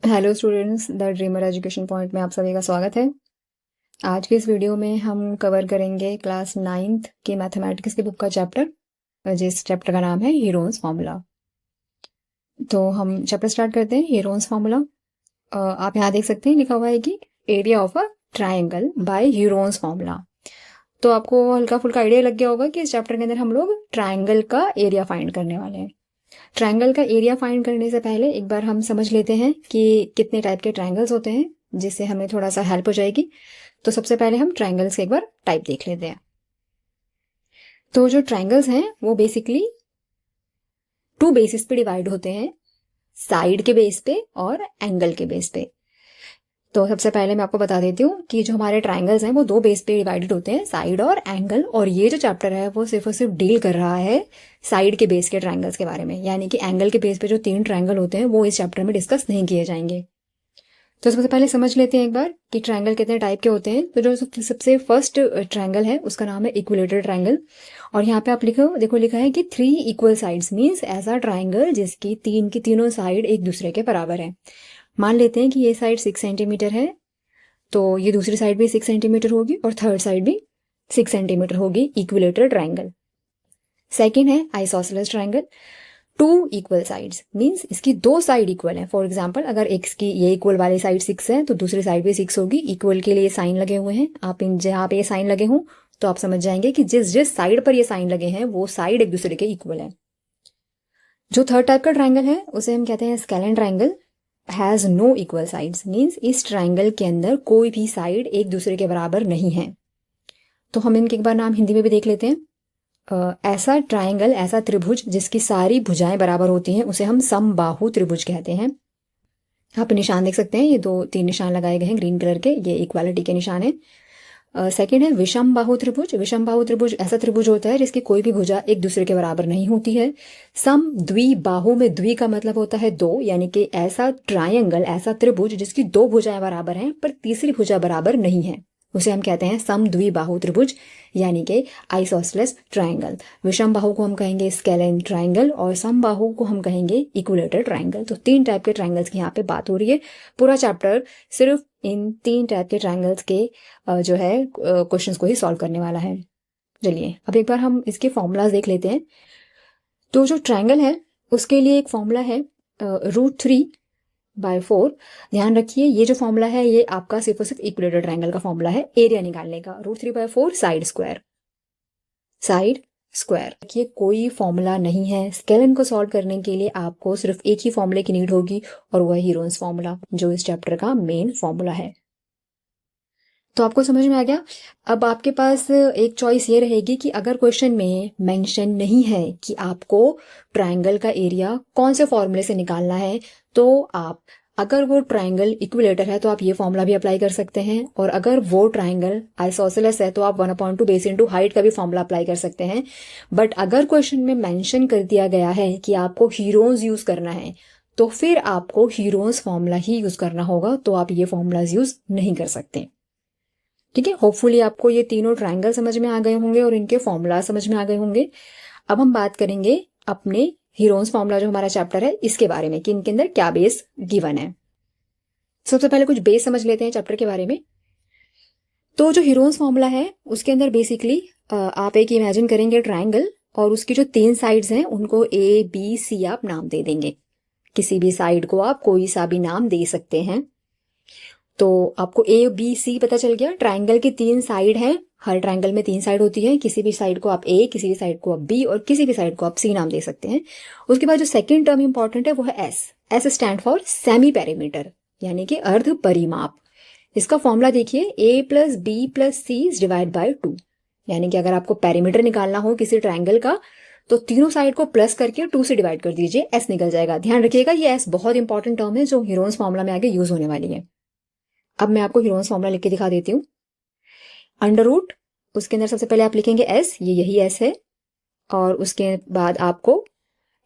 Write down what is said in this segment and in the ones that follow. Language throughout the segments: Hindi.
Hello students, the dreamer education point में आप सभी का स्वागत है। आज के इस वीडियो में हम कवर करेंगे क्लास 9th की मैथमेटिक्स की बुक का चैप्टर, जिस चैप्टर का नाम है हीरोन्स फार्मूला। तो हम चैप्टर स्टार्ट करते हैं। हीरोन्स फार्मूला आप यहाँ देख सकते हैं, लिखा हुआ है कि area of a triangle by Heron's formula. तो आपको हल्का फुल्का आइडिया लग गया होगा कि इस चैप्टर के अंदर हम लोग ट्राइंगल का एरिया फाइंड करने वाले हैं। ट्रायंगल का एरिया फाइंड करने से पहले एक बार हम समझ लेते हैं कि कितने टाइप के ट्रायंगल्स होते हैं, जिससे हमें थोड़ा सा हेल्प हो जाएगी। तो सबसे पहले हम ट्रायंगल्स के एक बार टाइप देख लेते हैं। तो जो ट्रायंगल्स हैं वो बेसिकली 2 बेसिस पे डिवाइड होते हैं, साइड के बेस पे और एंगल के बेस पे। तो सबसे पहले मैं आपको बता देती हूँ कि जो हमारे ट्रायंगल्स हैं वो 2 बेस पे डिवाइडेड होते हैं, साइड और एंगल। और ये जो चैप्टर है वो सिर्फ और सिर्फ डील कर रहा है साइड के बेस के ट्रायंगल्स के बारे में, यानी कि एंगल के बेस पे जो 3 ट्रायंगल होते हैं वो इस चैप्टर में डिस्कस नहीं किए जाएंगे। तो सबसे पहले समझ लेते हैं एक बार कि ट्रायंगल कितने टाइप के होते हैं। तो जो सबसे फर्स्ट ट्रायंगल है उसका नाम है इक्विलेटरल ट्रायंगल। और यहाँ पे आप देखो लिखा है कि 3 इक्वल साइड्स मीन्स ऐसा ट्रायंगल जिसकी तीनों साइड एक दूसरे के बराबर है। मान लेते हैं कि ये साइड 6 सेंटीमीटर है, तो ये दूसरी साइड भी 6 सेंटीमीटर होगी और थर्ड साइड भी 6 सेंटीमीटर होगी। Equilateral triangle. सेकेंड है isosceles triangle. 2 equal sides means इसकी 2 साइड इक्वल है। फॉर एग्जाम्पल, अगर एक्स की ये इक्वल वाली साइड 6 है तो दूसरी साइड भी 6 होगी। इक्वल के लिए साइन लगे हुए हैं, आप इन जहाँ पे ये साइन लगे हों तो आप समझ जाएंगे कि जिस जिस साइड पर ये साइन लगे हैं वो साइड एक दूसरे के इक्वल है। जो थर्ड टाइप का ट्रायंगल है उसे हम कहते हैं scalene triangle. Has no equal sides means इस ट्रायंगल के अंदर कोई भी साइड एक दूसरे के बराबर नहीं है। तो हम इनके एक बार नाम हिंदी में भी देख लेते हैं। ऐसा ट्रायंगल, ऐसा त्रिभुज जिसकी सारी भुजाएं बराबर होती हैं उसे हम समबाहु त्रिभुज कहते हैं। आप निशान देख सकते हैं, ये 2-3 निशान लगाए गए हैं ग्रीन कलर के, ये इक्वालिटी के निशान है। सेकेंड है विषम बाहु त्रिभुज। विषम बाहु त्रिभुज ऐसा त्रिभुज होता है जिसकी कोई भी भुजा एक दूसरे के बराबर नहीं होती है। सम द्विबाहु में द्वि का मतलब होता है 2, यानी कि ऐसा ट्रायंगल, ऐसा त्रिभुज जिसकी 2 भुजाएं बराबर हैं पर तीसरी भुजा बराबर नहीं है, उसे हम कहते हैं सम द्विबाहु त्रिभुज, यानी कि आइसोसेलेस ट्रायंगल। विषम बाहु को हम कहेंगे स्केलेन ट्रायंगल और सम बाहु को हम कहेंगे इक्विलेटरल ट्रायंगल। तो 3 टाइप के ट्रायंगल्स की यहाँ पे बात हो रही है। पूरा चैप्टर सिर्फ इन 3 टाइप के ट्रायंगल्स के जो है क्वेश्चंस को ही सॉल्व करने वाला है। चलिए अब एक बार हम इसके फॉर्मूलाज देख लेते हैं। तो जो ट्रायंगल है उसके लिए एक फॉर्मूला है √3/4। ध्यान रखिए ये जो फॉर्मूला है ये आपका सिर्फ और सिर्फ इक्विलेटरल ट्रायंगल का फॉर्मूला है एरिया निकालने का। √3/4 साइड स्क्वायर, साइड स्क्वायर। देखिए कोई फॉर्मूला नहीं है, स्केलन को सॉल्व करने के लिए आपको सिर्फ एक ही फॉर्मूले की नीड होगी और वह हीरोन्स फॉर्मूला, जो इस चैप्टर का मेन फॉर्मूला है। तो आपको समझ में आ गया। अब आपके पास एक चॉइस ये रहेगी कि अगर क्वेश्चन में मेंशन नहीं है कि आपको ट्रायंगल का एरिया कौन से फॉर्मूले से निकालना है, तो आप, अगर वो ट्रायंगल इक्विलेटर है तो आप ये फॉर्मूला भी अप्लाई कर सकते हैं, और अगर वो ट्रायंगल आइसोसेलेस है तो आप 1/2 बेस इनटू हाइट का भी फॉर्मूला अप्लाई कर सकते हैं। बट अगर क्वेश्चन में मेंशन कर दिया गया है कि आपको हीरोन्स यूज करना है तो फिर आपको हीरोन्स फॉर्मूला ही यूज करना होगा, तो आप ये फॉर्मूलाज यूज नहीं कर सकते। ठीक है, होपफुली आपको ये तीनों ट्रायंगल समझ में आ गए होंगे और इनके फॉर्मूला समझ में आ गए होंगे। अब हम बात करेंगे अपने हीरोन्स फॉर्मूला, जो हमारा चैप्टर है, इसके बारे में कि इनके अंदर क्या बेस गिवन है। सबसे पहले कुछ बेस समझ लेते हैं चैप्टर के बारे में। तो जो हीरोन्स फॉर्मूला है उसके अंदर बेसिकली आप एक इमेजिन करेंगे ट्रायंगल, और उसकी जो 3 साइड्स हैं उनको ABC आप नाम दे देंगे। किसी भी साइड को आप कोई सा भी नाम दे सकते हैं। तो आपको ABC पता चल गया। ट्रायंगल की 3 साइड हैं, हर ट्रायंगल में 3 साइड होती है। किसी भी साइड को आप A, किसी भी साइड को आप B और किसी भी साइड को आप C नाम दे सकते हैं। उसके बाद जो सेकंड टर्म इंपॉर्टेंट है वो है S। S stand for semi perimeter, यानी कि अर्ध परिमाप। इसका फॉर्मूला देखिए, A + B + C /2, यानी कि अगर आपको पेरीमीटर निकालना हो किसी ट्रायंगल का तो तीनों साइड को प्लस करके 2 से डिवाइड कर दीजिए, S निकल जाएगा। ध्यान रखिएगा ये S बहुत इंपॉर्टेंट टर्म है जो हीरोन्स फॉर्मूला में आगे यूज होने वाली है। अब मैं आपको हीरोन्स फॉर्मूला लिख के दिखा देती हूँ। अंडर रूट, उसके अंदर सबसे पहले आप लिखेंगे S, ये यही S है, और उसके बाद आपको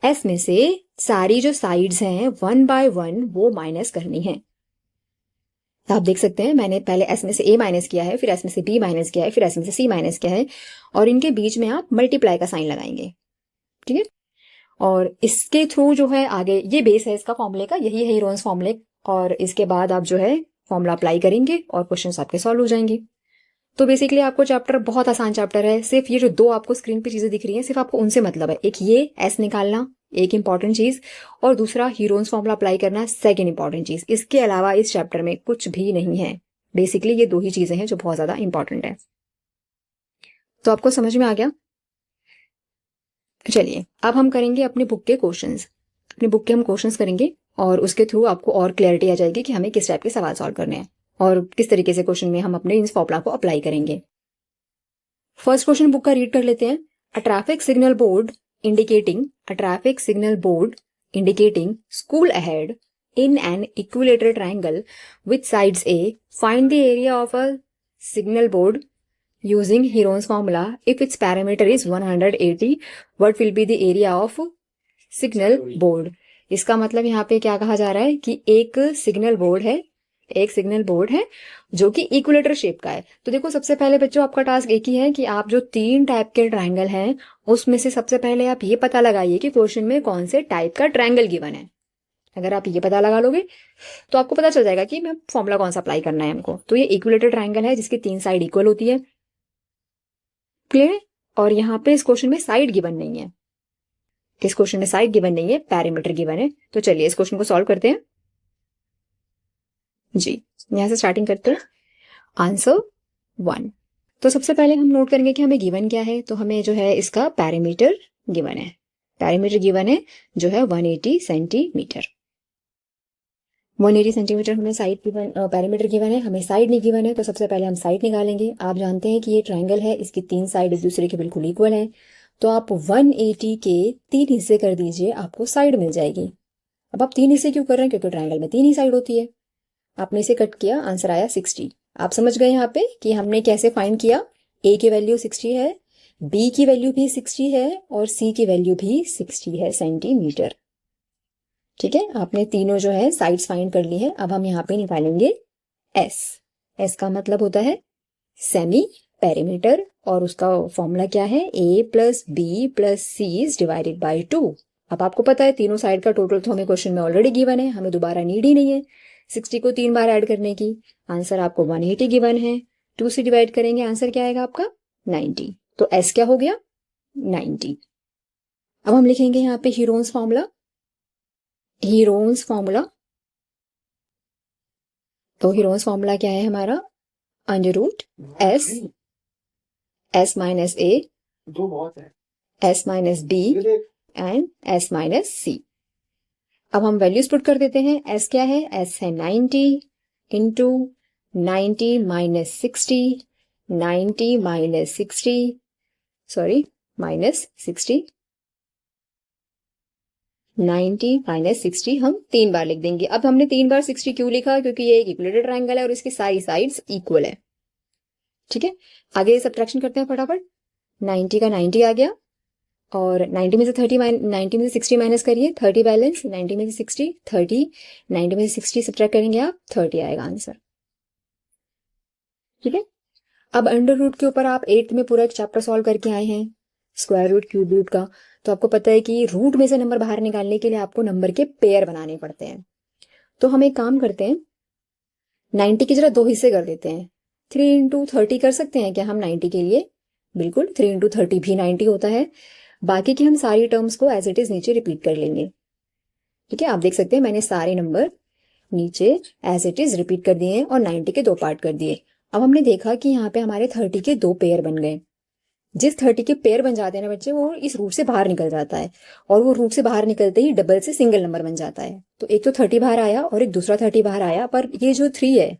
S में से सारी जो साइड्स हैं 1/1 वो माइनस करनी है। आप देख सकते हैं मैंने पहले S में से A माइनस किया है, फिर S में से B माइनस किया है, फिर S में से C माइनस किया है, और इनके बीच में आप मल्टीप्लाई का साइन लगाएंगे। ठीक है, और इसके थ्रू जो है आगे ये बेस है इसका फॉर्मूले का, यही है हीरोन्स फॉर्मूले और इसके बाद आप जो है फॉर्मूला अप्लाई करेंगे और क्वेश्चंस आपके सॉल्व हो जाएंगे। तो बेसिकली आपको चैप्टर बहुत आसान चैप्टर है। सिर्फ ये जो दो आपको स्क्रीन पे चीजें दिख रही हैं, सिर्फ आपको उनसे मतलब है। एक ये एस निकालना, एक इंपॉर्टेंट चीज, और दूसरा हीरोन्स फॉर्मूला अप्लाई करना, सेकेंड इंपॉर्टेंट चीज। इसके अलावा इस चैप्टर में कुछ भी नहीं है। बेसिकली ये दो ही चीजें हैं जो बहुत ज्यादा इंपॉर्टेंट है। तो आपको समझ में आ गया? चलिए अब हम करेंगे अपने बुक के क्वेश्चंस। अपने बुक के हम क्वेश्चंस करेंगे और उसके थ्रू आपको और क्लैरिटी आ जाएगी कि हमें किस टाइप के सवाल सॉल्व करने हैं और किस तरीके से क्वेश्चन में हम अपने इस फॉर्मूला को अप्लाई करेंगे। फर्स्ट क्वेश्चन बुक का रीड कर लेते हैं। A traffic signal board indicating school ahead in an equilateral triangle with sides A, find the area of a signal board using Heron's formula. If its parameter is 180, what will be the area of signal board? इसका मतलब यहाँ पे क्या कहा जा रहा है कि एक सिग्नल बोर्ड है जो कि इक्विलेटर शेप का है। तो देखो सबसे पहले बच्चों आपका टास्क एक ही है कि आप जो 3 टाइप के ट्रायंगल हैं उसमें से सबसे पहले आप ये पता लगाइए कि क्वेश्चन में कौन से टाइप का ट्रायंगल गिवन है। अगर आप ये पता लगा लोगे तो आपको पता चल जाएगा कि मैं फॉर्मूला कौन सा अप्लाई करना है हमको। तो ये इक्विलेटर ट्रायंगल है जिसकी 3 साइड इक्वल होती है। क्लियर है? और यहाँ पे इस क्वेश्चन में साइड गिवन नहीं है। इस क्वेश्चन में साइड गिवन नहीं है, पैरामीटर गिवन है। तो चलिए इस क्वेश्चन को सॉल्व करते हैं जी। यहां से स्टार्टिंग करते हैं। आंसर 1। तो सबसे पहले हम नोट करेंगे कि हमें गिवन क्या है। तो हमें जो है इसका पैरामीटर गिवन है। पैरामीटर गिवन है जो है 180 सेंटीमीटर। 180 सेंटीमीटर हमें साइड गिवन, पैरामीटर गिवन है। हमें साइड नहीं गिवन है तो सबसे पहले हम साइड निकालेंगे। आप जानते हैं कि ये ट्रायंगल है, इसकी 3 साइड एक दूसरे के बिल्कुल इक्वल है। तो आप 180 के 3 हिस्से कर दीजिए, आपको साइड मिल जाएगी। अब आप 3 हिस्से क्यों कर रहे हैं? क्योंकि ट्रायंगल में 3 ही साइड होती है। आपने इसे कट किया, आंसर आया 60। आप समझ गए यहाँ पे कि हमने कैसे फाइंड किया। ए की वैल्यू 60 है, बी की वैल्यू भी 60 है और सी की वैल्यू भी 60 है सेंटीमीटर। ठीक है, आपने तीनों जो है साइड्स फाइंड कर ली है। अब हम यहाँ पे निकालेंगे एस। एस का मतलब होता है सेमी पेरीमीटर और उसका फॉर्मूला क्या है? A plus B plus C is divided by 2। अब आपको पता है तीनों साइड का टोटल तो हमें क्वेश्चन में ऑलरेडी गिवन है, हमें दोबारा नीड ही नहीं है 60 को 3 बार ऐड करने की। आंसर आपको 180 गिवन है, 2 से डिवाइड करेंगे, आंसर क्या आएगा आपका? 90। तो एस क्या हो गया? 90। अब हम लिखेंगे यहाँ पे हीरोन्स फॉर्मूला। तो हीरोन्स फॉर्मूला क्या है हमारा? Under root S minus A, S minus B and S minus C. अब हम वैल्यूज पुट कर देते हैं। एस क्या है? एस है 90 into 90 minus 60, 90 minus 60, sorry minus 60, 90 minus 60 हम 3 बार लिख देंगे। अब हमने 3 बार 60 क्यों लिखा? क्योंकि ये एक इक्विलेटरल ट्रायंगल है और इसकी सारी साइड्स इक्वल है। ठीक है, आगे सब्ट्रैक्शन करते हैं फटाफट। 90 का 90 आ गया और 90 में से 90 में से 60 माइनस करिए, 30 बैलेंस। 90 में से 60 30, 90 में से 60 सब्ट्रैक्ट करेंगे आप, 30 आएगा आंसर। ठीक है, अब अंडर रूट के ऊपर आप 8th में पूरा एक चैप्टर सॉल्व करके आए हैं, स्क्वायर रूट क्यूब रूट का। तो आपको पता है कि रूट में से नंबर बाहर निकालने के लिए आपको नंबर के पेयर बनाने पड़ते हैं। तो हम एक काम करते हैं, 90 की जरा 2 हिस्से कर देते हैं। 3 इंटू 30 कर सकते हैं क्या हम 90 के लिए? बिल्कुल, 3 इंटू 30 भी 90 होता है। बाकी की हम सारी टर्म्स को एज इट इज नीचे रिपीट कर लेंगे। ठीक है, आप देख सकते हैं मैंने सारे नंबर नीचे एज इट इज रिपीट कर दिए हैं और 90 के 2 पार्ट कर दिए। अब हमने देखा कि यहाँ पे हमारे 30 के 2 पेयर बन गए। जिस 30 के पेयर बन जाते हैं ना बच्चे, वो इस रूट से बाहर निकल जाता है और वो रूट से बाहर निकलते ही डबल से सिंगल नंबर बन जाता है। तो एक तो 30 बाहर आया और एक दूसरा 30 बाहर आया, पर ये जो 3 है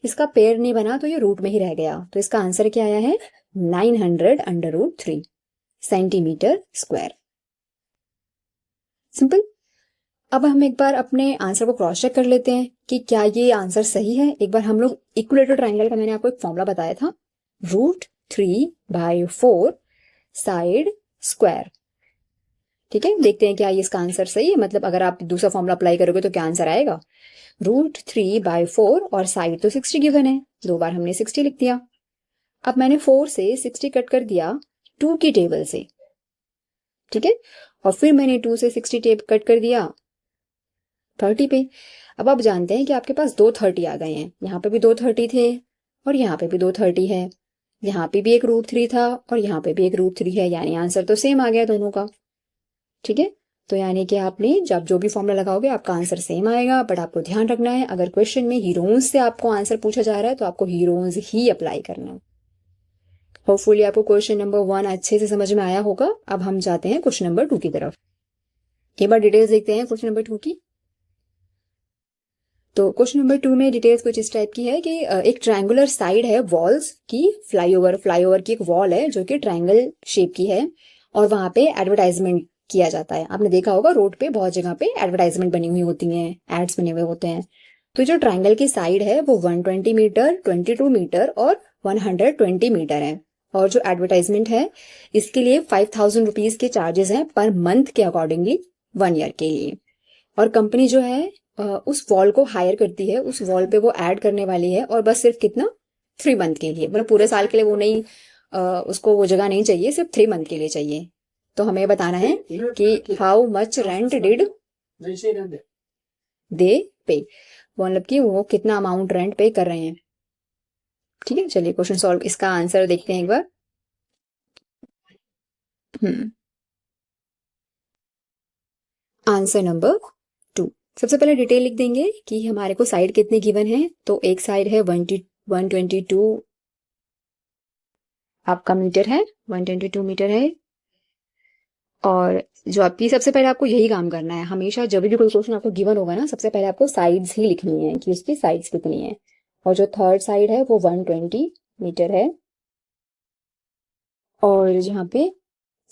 इसका पेयर नहीं बना तो ये रूट में ही रह गया। तो इसका आंसर क्या आया है? 900 under root 3 centimetre square. Simple. अब हम एक बार अपने आंसर को क्रॉस चेक कर लेते हैं कि क्या ये आंसर सही है। एक बार हम लोग इक्विलेटरल ट्रायंगल का मैंने आपको एक फॉर्मूला बताया था, √3/4 साइड स्क्वायर। ठीक है, देखते हैं क्या ये इसका आंसर सही है। मतलब अगर आप दूसरा फॉर्मूला अप्लाई करोगे तो क्या आंसर आएगा? √3/4 और साइड तो 60 गिवन है, 2 बार हमने 60 लिख दिया। अब मैंने 4 से 60 कट कर दिया 2 की टेबल से। ठीक है, और फिर मैंने 2 से 60 टेप कट कर दिया 30 पे। अब आप जानते हैं कि आपके पास 2 30 आ गए हैं, यहाँ पे भी 2 30 थे और यहाँ पे भी 2 30 है, यहाँ पे भी एक √3 था और यहाँ पे भी एक √3 है, यानी आंसर तो सेम आ गया दोनों का। ठीक है, तो यानी कि आपने जब जो भी फॉर्मूला लगाओगे आपका आंसर सेम आएगा। बट आपको ध्यान रखना है, अगर क्वेश्चन में हीरोन्स से आपको आंसर पूछा जा रहा है तो आपको हीरोन्स ही अप्लाई करना है। होपफुली आपको क्वेश्चन नंबर 1 अच्छे से समझ में आया होगा। अब हम जाते हैं क्वेश्चन नंबर 2 की तरफ। एक बार डिटेल्स देखते हैं क्वेश्चन नंबर 2 की। तो क्वेश्चन नंबर 2 में डिटेल्स कुछ इस टाइप की है कि एक ट्रायंगुलर साइड है वॉल्स की, फ्लाईओवर की एक वॉल है जो कि ट्रायंगल शेप की है और वहां पे एडवर्टाइजमेंट किया जाता है। आपने देखा होगा रोड पे बहुत जगह पे एडवर्टाइजमेंट बनी हुई होती हैं, एड्स बने हुए होते हैं। तो जो ट्रायंगल की साइड है वो 120 मीटर, 22 मीटर और 120 मीटर है। और जो एडवर्टाइजमेंट है इसके लिए 5000 रुपीज के चार्जेस हैं पर मंथ के अकॉर्डिंगली 1 ईयर के लिए। और कंपनी जो है उस वॉल को हायर करती है, उस वॉल पे वो ऐड करने वाली है और बस सिर्फ कितना 3 मंथ के लिए, मतलब पूरे साल के लिए वो नहीं, उसको वो जगह नहीं चाहिए, सिर्फ 3 मंथ के लिए चाहिए। तो हमें बताना है कि how much rent did they पे, मतलब कि वो कितना अमाउंट रेंट पे कर रहे हैं। ठीक है, चलिए क्वेश्चन सॉल्व, इसका आंसर देखते हैं एक बार। Answer number 2। सबसे पहले डिटेल लिख देंगे कि हमारे को साइड कितने गिवन है। तो एक साइड है 122 आपका मीटर है, 122 मीटर है। और जो आपकी, सबसे पहले आपको यही काम करना है, हमेशा जब भी कोई क्वेश्चन आपको गिवन होगा ना, सबसे पहले आपको साइड्स ही लिखनी है कि उसकी साइड्स कितनी है। और जो थर्ड साइड है वो 120 मीटर है। और यहाँ पे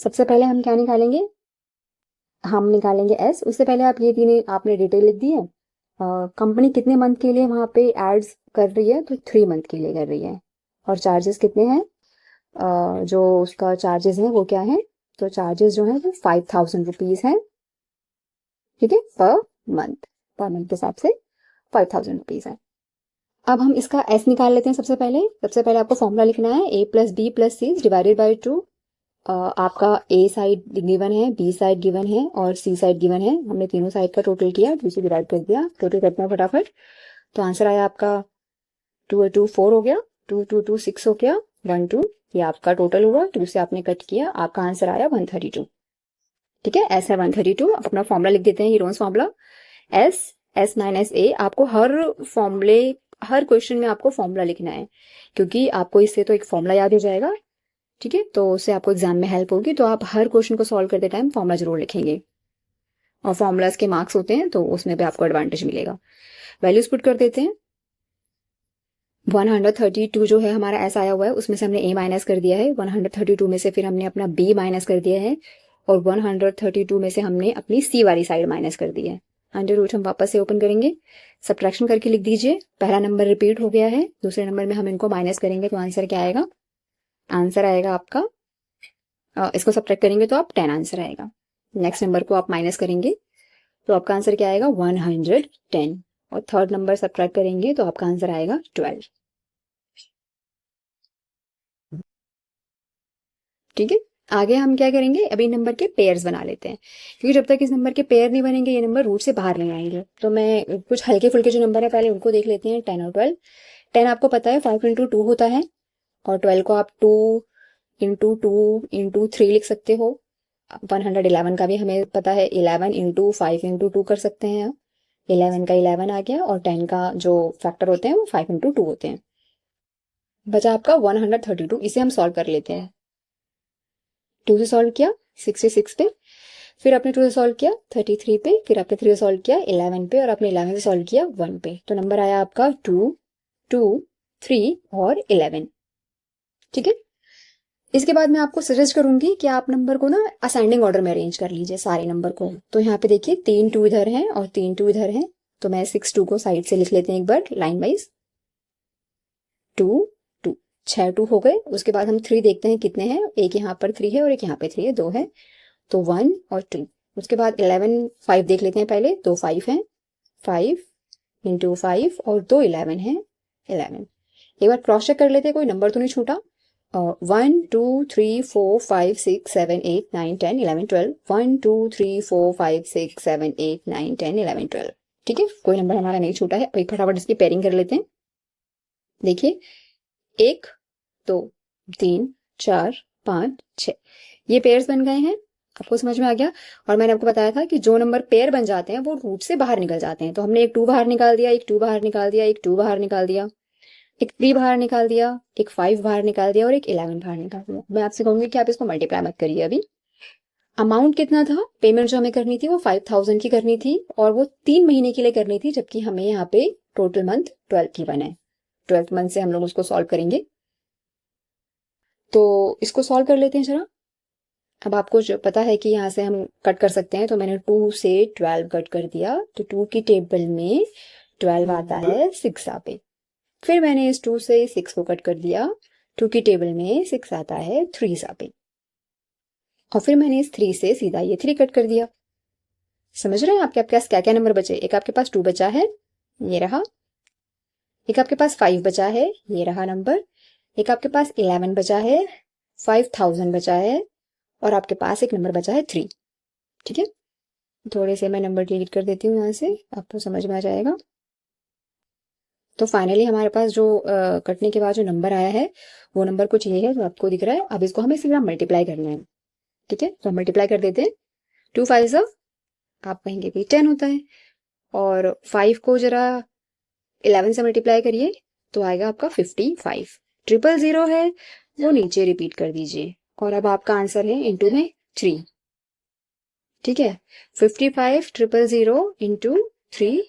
सबसे पहले हम क्या निकालेंगे, हम निकालेंगे एस। उससे पहले आप ये तीन आपने डिटेल लिख दी है। कंपनी कितने मंथ के लिए वहां पे एड्स कर रही है, तो 3 मंथ के लिए कर रही है। और चार्जेस कितने हैं, जो उसका चार्जेस है वो क्या है, तो चार्जेस जो है वो 5000 रुपीज है। ठीक है, पर मंथ के हिसाब से 5000 रुपीज है। अब हम इसका एस निकाल लेते हैं। सबसे पहले आपको फॉर्मूला लिखना है a+b+c डिवाइडेड बाई 2। आपका ए साइड गिवन है, बी साइड गिवन है और सी साइड गिवन है। हमने तीनों साइड का टोटल किया, 2 से डिवाइड कर दिया। टोटल करते हैं फटाफट। तो आंसर आया आपका 2 और 2 4 हो गया, 2 2 2 6 हो गया, 1 2 ये आपका टोटल हुआ। 2 से आपने कट किया, आपका आंसर आया 132। ठीक है, ऐसा 132। अपना फॉर्मूला लिख देते हैं, हीरोन्स फॉर्मूला एस माइनस ए। आपको हर क्वेश्चन में आपको फॉर्मूला लिखना है, क्योंकि आपको इससे तो एक फॉर्मूला याद हो जाएगा। ठीक है, तो उससे आपको एग्जाम में हेल्प होगी। तो आप हर क्वेश्चन को सॉल्व करते टाइम फॉर्मूला जरूर लिखेंगे, और फॉर्मूलाज के मार्क्स होते हैं तो उसमें भी आपको एडवांटेज मिलेगा। वैल्यूज पुट कर देते हैं। 132 जो है हमारा ऐसा आया हुआ है, उसमें से हमने ए माइनस कर दिया है। 132 में से फिर हमने अपना बी माइनस कर दिया है और 132 में से हमने अपनी सी वाली साइड माइनस कर दी है। अंडर रूट हम वापस से ओपन करेंगे, सब्ट्रैक्शन करके लिख दीजिए। पहला नंबर रिपीट हो गया है, दूसरे नंबर में हम इनको माइनस करेंगे तो आंसर क्या आएगा, आंसर आएगा आपका, इसको सब्ट्रैक्ट करेंगे तो आप 10 आंसर आएगा। नेक्स्ट नंबर को आप माइनस करेंगे तो आपका आंसर क्या आएगा 110। और थर्ड नंबर सब्ट्रैक्ट करेंगे तो आपका आंसर आएगा 12। ठीक है, आगे हम क्या करेंगे, अभी नंबर के पेयर्स बना लेते हैं, क्योंकि जब तक इस नंबर के पेयर नहीं बनेंगे ये नंबर रूट से बाहर नहीं आएंगे। तो मैं कुछ हल्के फुल्के जो नंबर है पहले उनको देख लेते हैं, 10 और 12। 10 आपको पता है 5 × 2 होता है, और 12 को आप 2 × 2 × 3 लिख सकते हो। 111 का भी हमें पता है 11 × 5 × 2 कर सकते हैं। 11 का 11 आ गया, और 10 का जो फैक्टर होते हैं वो 5 × 2 होते हैं। बचा आपका 132। इसे हम सॉल्व कर लेते हैं। 2 से सॉल्व किया 66 पे, फिर आपने 2 से सॉल्व किया 33 पे, फिर आपने 3 से सॉल्व किया 11 पे, और आपने 11 से सॉल्व किया 1 पे। तो नंबर आया आपका 2 2 3 और 11। ठीक है, इसके बाद मैं आपको सजेस्ट करूंगी कि आप नंबर को ना असेंडिंग ऑर्डर में अरेंज कर लीजिए सारे नंबर को। तो यहाँ पे देखिए 3 2 इधर हैं और 3 2 इधर हैं, तो मैं 6 2 को साइड से लिख लेते हैं एक बार लाइन वाइज। 2 2 6 2 हो गए। उसके बाद हम 3 देखते हैं कितने हैं, एक यहाँ पर 3 है और एक यहाँ पे 3 है, 2 है, तो 1 और 2। उसके बाद 11 5 देख लेते हैं पहले, 2 5 हैं, 5 × 5 और 2 11 हैं, 11। एक बार क्रॉस चेक कर लेते हैं कोई नंबर तो नहीं छूटा। 1 2 3 4 5 6 7 8 9 10 11 12। 1 2 3 4 5 6 7 8 9 10 11 12। ठीक है, कोई नंबर हमारा नहीं छूटा है। अभी फटाफट इसकी पेयरिंग कर लेते हैं। देखिए 1 2 3 4 5 6 ये पेयर्स बन गए हैं, आपको समझ में आ गया। और मैंने आपको बताया था कि जो नंबर पेयर बन जाते हैं वो रूट से बाहर निकल जाते हैं। तो हमने एक 2 बाहर निकाल दिया, एक 2 बाहर निकाल दिया, एक 2 बाहर निकाल दिया, एक 3 बाहर निकाल दिया, एक 5 बाहर निकाल दिया और एक 11 बाहर निकाल दिया। मैं आपसे कहूंगी कि आप इसको मल्टीप्लाई मत करिए। अभी अमाउंट कितना था, पेमेंट जो हमें करनी थी वो 5000 की करनी थी और वो 3 महीने के लिए करनी थी, जबकि हमें यहाँ पे टोटल मंथ 12 की बना है। 12th मंथ से हम लोग उसको सॉल्व करेंगे। तो इसको सॉल्व कर लेते हैं जरा। अब आपको जो पता है कि यहाँ से हम कट कर सकते हैं, तो मैंने 2 से 12 कट कर दिया, तो 2 की टेबल में 12 आता है 6 पे। फिर मैंने इस 2 से 6 को कट कर दिया, 2 की टेबल में 6 आता है 3 पे। और फिर मैंने इस 3 से सीधा ये 3 कट कर दिया। समझ रहे हैं आपके पास क्या क्या नंबर बचे? एक आपके पास 2 बचा है, ये रहा। एक आपके पास 5 बचा है, ये रहा नंबर। एक आपके पास 11 बचा है, 5000 बचा है और आपके पास एक नंबर बचा है 3। ठीक है, थोड़े से मैं नंबर डिलीट कर देती हूँ यहाँ से, आपको समझ में आ जाएगा। तो फाइनली हमारे पास जो कटने के बाद जो नंबर आया है वो नंबर कुछ ये है जो आपको दिख रहा है। अब इसको हमें सीधा मल्टीप्लाई करना है। ठीक है, तो मल्टीप्लाई कर देते हैं। 2 5 आप कहेंगे कि 10 होता है, और 5 को जरा 11 से मल्टीप्लाई करिए तो आएगा आपका 55। 000 है वो नीचे रिपीट कर दीजिए और अब आपका आंसर है इंटू में 3। ठीक है, 55 000 इंटू 3,